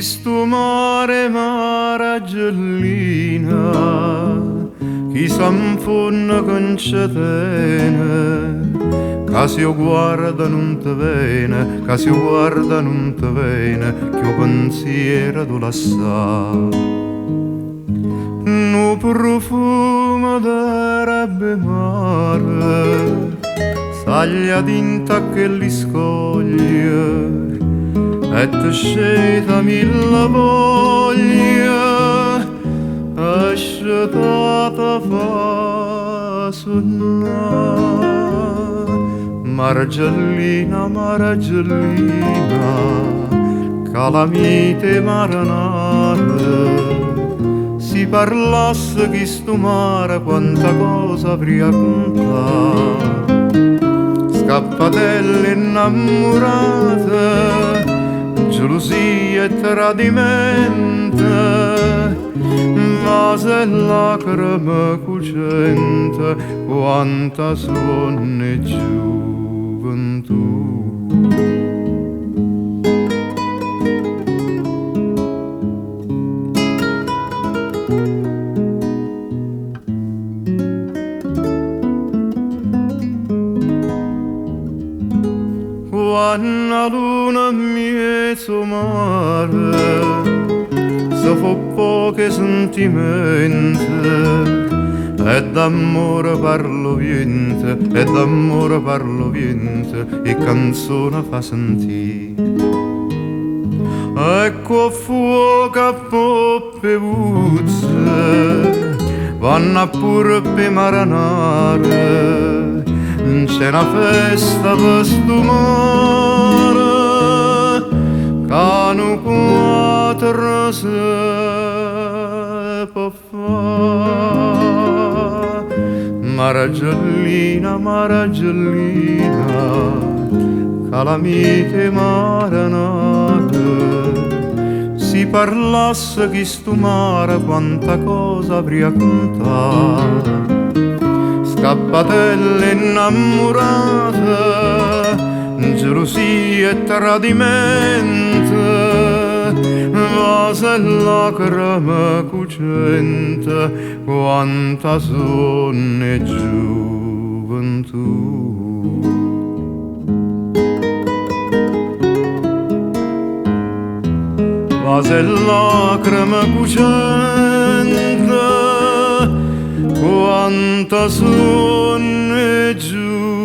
stu mare maragellina, chi s'infonda con cetene, che si guarda non te vene, che si guarda non te vene, che o pensiero tu lassà. Nu profumo d'erbe mare, saglia tinta che li scoglie, e te sceta mille voglia, asciutata fa sonnare. Maragellina, maragellina, calamite maranate, si parlasse chi sto mare quanta cosa avrei a contare. Scappatelle innamorate, gelosia e tradimento, ma se lacrime cucente, quanta sonne gioventù. Quando la luna mezzo mare, se fa poche sentimenti, e d'amore parlo viente, e d'amore parlo viente, e canzone fa sentire. Ecco fuoco a poppe puzze, vanno pure per maranare. C'è una festa per sto mare, che quattro se può fare. Maragellina, maragellina, calamite maranate, si parlasse chi sto mare quanta cosa avrei a contare. Scappatelle innamorate, gelosia e tradimento, vase e lacrime cucente, quanta sonne gioventù. Vase e lacrime cucente, quanta sonne giù.